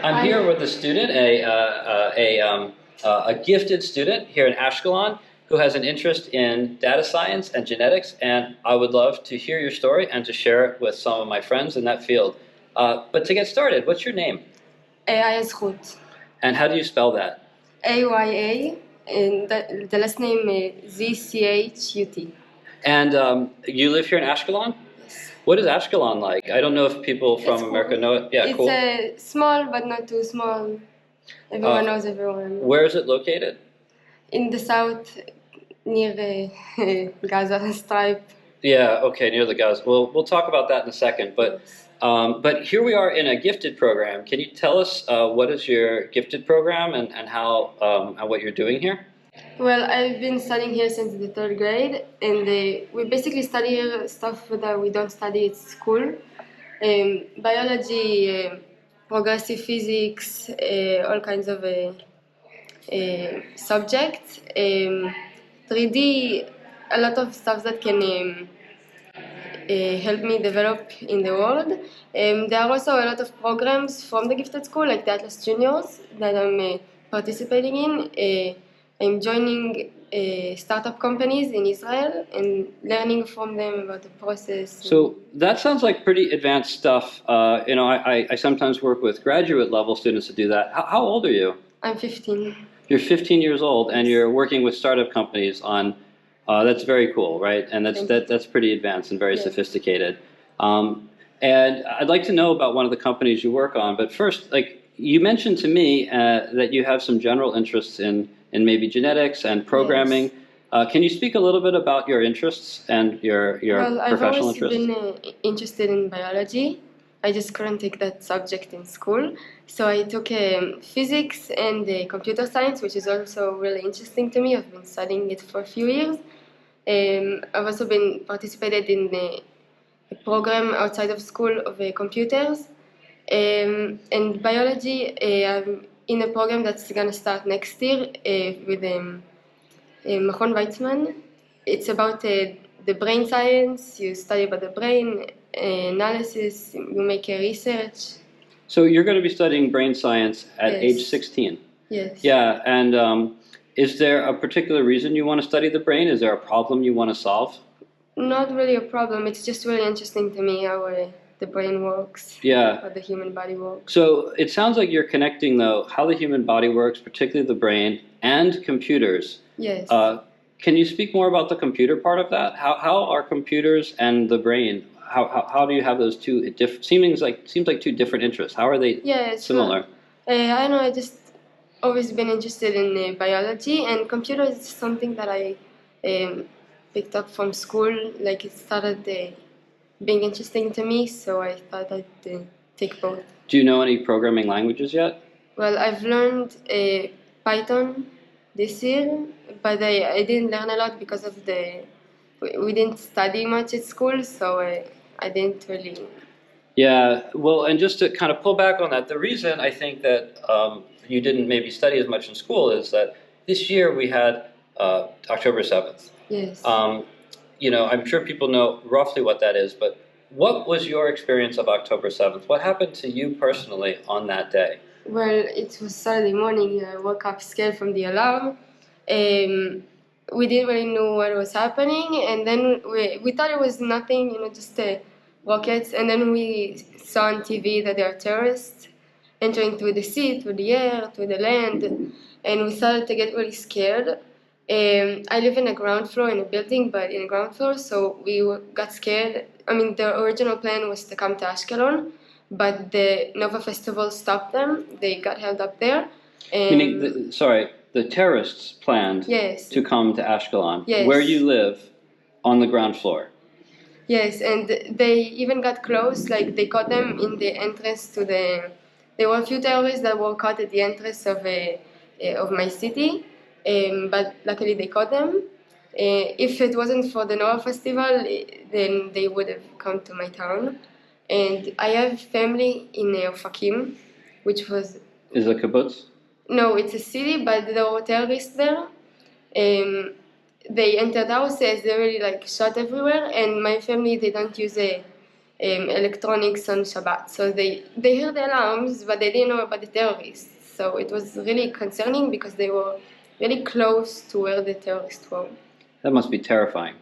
I'm here with a student, a gifted student here in Ashkelon who has an interest in data science and genetics, and I would love to hear your story and to share it with some of my friends in that field. But to get started, what's your name? AI Zchut. And how do you spell that? AYA, and the last name is Zchut. And you live here in Ashkelon? Yes. What is Ashkelon like? I don't know if people from It's America cool. know it. Yeah, it's cool. Small, but not too small. Everyone knows everyone. Where is it located? In the south, near Gaza Strip. Yeah, okay, near the Gaza. We'll talk about that in a second. Yes. But here we are in a gifted program. Can you tell us what is your gifted program and how and what you're doing here? Well, I've been studying here since the third grade, and we basically study here stuff that we don't study at school. Biology, progressive physics, all kinds of subjects. 3D, a lot of stuff that can help me develop in the world. There are also a lot of programs from the gifted school, like the Atlas Juniors, that I'm participating in. I'm joining startup companies in Israel and learning from them about the process. So that sounds like pretty advanced stuff. I sometimes work with graduate level students to do that. How old are you? I'm 15. You're 15 years old, and you're working with startup companies on. That's very cool, right? And that's pretty advanced and very sophisticated. And I'd like to know about one of the companies you work on. But first, you mentioned to me that you have some general interests in maybe genetics and programming. Yes. Can you speak a little bit about your interests and your professional interests? Well, I've always been interested in biology. I just couldn't take that subject in school. So I took physics and computer science, which is also really interesting to me. I've been studying it for a few years. I've also been participated in a program outside of school of computers. And biology, I'm in a program that's going to start next year with Machon Weizmann. It's about the brain science. You study about the brain, analysis, you make a research. So you're going to be studying brain science at age 16? Yes. Yeah, and is there a particular reason you want to study the brain? Is there a problem you want to solve? Not really a problem. It's just really interesting to me how the brain works. Yeah. How the human body works. So it sounds like you're connecting, though, how the human body works, particularly the brain, and computers. Yes. Can you speak more about the computer part of that? How are computers and the brain? How do you have those two seems like two different interests? How are they similar? I don't know. I just always been interested in biology, and computers is something that I picked up from school. Like it started being interesting to me, so I thought I'd take both. Do you know any programming languages yet? Well, I've learned Python this year, but I didn't learn a lot because of we didn't study much at school, so I didn't really. Yeah, well, and just to kind of pull back on that, the reason I think that you didn't maybe study as much in school is that this year we had October 7th. Yes. I'm sure people know roughly what that is, but what was your experience of October 7th? What happened to you personally on that day? Well, it was Saturday morning. I woke up scared from the alarm. We didn't really know what was happening, and then we thought it was nothing, just rockets. And then we saw on TV that there are terrorists entering through the sea, through the air, through the land, and we started to get really scared. I live in a ground floor in a building, but in a ground floor, so we got scared. I mean, the original plan was to come to Ashkelon, but the Nova Festival stopped them. They got held up there. Meaning, the terrorists planned to come to Ashkelon, where you live, on the ground floor. Yes, and they even got close. Like they caught them in the entrance to the. There were a few terrorists that were caught at the entrance of my city. But luckily they caught them. If it wasn't for the Nova Festival, then they would have come to my town. And I have family in Ofakim, which was... Is it a kibbutz? No, it's a city, but there were terrorists there. They entered houses, they really shot everywhere, and my family, they don't use electronics on Shabbat. So they heard the alarms, but they didn't know about the terrorists. So it was really concerning because they were really close to where the terrorists were. That must be terrifying.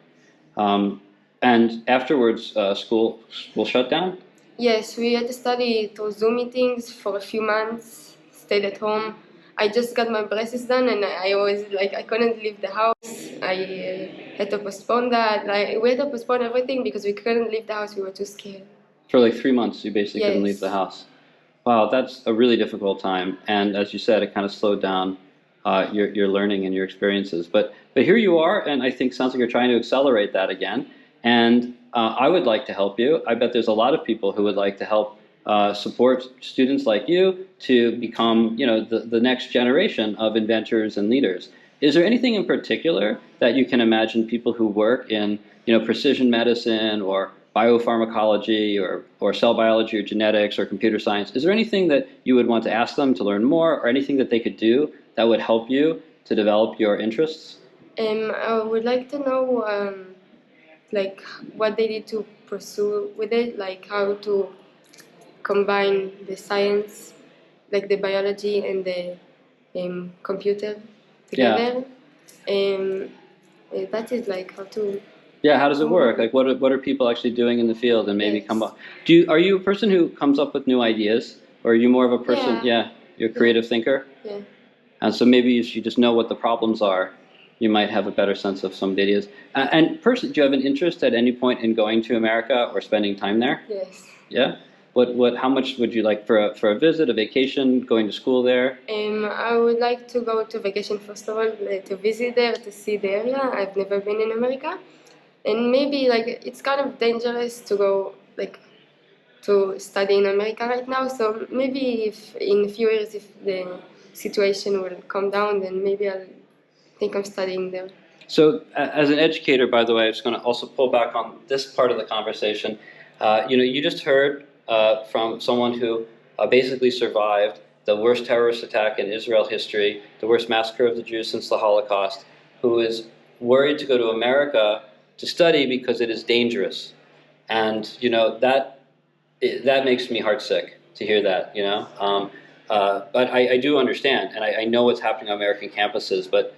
And afterwards, school shut down? Yes, we had to study through Zoom meetings for a few months, stayed at home. I just got my braces done and I was like, I couldn't leave the house. I had to postpone that. Like, we had to postpone everything because we couldn't leave the house, we were too scared. For like 3 months, you basically couldn't leave Yes. the house. Wow, that's a really difficult time. And as you said, it kind of slowed down your learning and your experiences. But here you are, and I think sounds like you're trying to accelerate that again. And I would like to help you. I bet there's a lot of people who would like to help support students like you to become, the next generation of inventors and leaders. Is there anything in particular that you can imagine people who work in, precision medicine or biopharmacology or cell biology or genetics or computer science? Is there anything that you would want to ask them to learn more, or anything that they could do that would help you to develop your interests? I would like to know like what they need to pursue with it, like how to combine the science, like the biology and the computer together. That is like how to. Yeah, how does it work? Like, what are people actually doing in the field, and maybe Yes. come up? Are you a person who comes up with new ideas, or are you more of a person? Yeah. You're a creative thinker. Yeah. And so maybe if you just know what the problems are, you might have a better sense of some ideas. And personally, do you have an interest at any point in going to America or spending time there? Yes. Yeah. How much would you like for a visit, a vacation, going to school there? I would like to go to vacation first of all, to visit there, to see the area. I've never been in America, and maybe like it's kind of dangerous to go like to study in America right now. So maybe if in a few years, if the situation will calm down, then maybe I'll think of studying there. So, as an educator, by the way, I'm just going to also pull back on this part of the conversation. You just heard from someone who basically survived the worst terrorist attack in Israel history, the worst massacre of the Jews since the Holocaust, who is worried to go to America to study because it is dangerous. And, that makes me heartsick to hear that, But I do understand, and I know what's happening on American campuses, but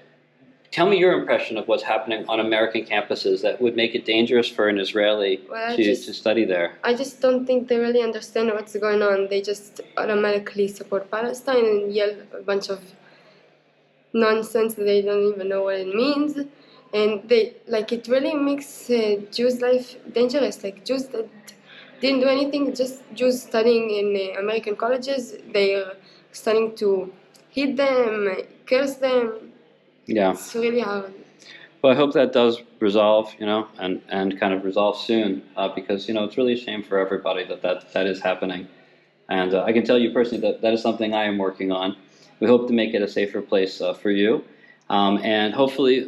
tell me your impression of what's happening on American campuses that would make it dangerous for an Israeli to study there. I just don't think they really understand what's going on. They just automatically support Palestine and yell a bunch of nonsense that they don't even know what it means. And it really makes Jews' life dangerous. Like Jews that didn't do anything, just Jews studying in American colleges, they're starting to hit them, curse them. Yeah. It's really hard. Well, I hope that does resolve, and kind of resolve soon, because, it's really a shame for everybody that is happening. And I can tell you personally that is something I am working on. We hope to make it a safer place for you. And hopefully,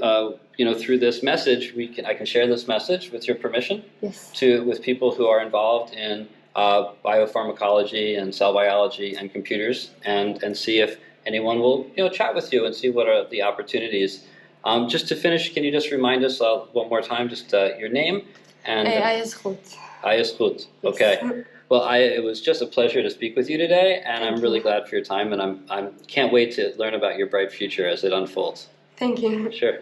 through this message, I can share this message with your permission. Yes. With people who are involved in biopharmacology and cell biology and computers, and see if anyone will chat with you and see what are the opportunities. Just to finish, can you just remind us one more time just your name and Zchut. Zchut. Okay. Well, it was just a pleasure to speak with you today, and I'm really glad for your time, and I can't wait to learn about your bright future as it unfolds. Thank you. Sure.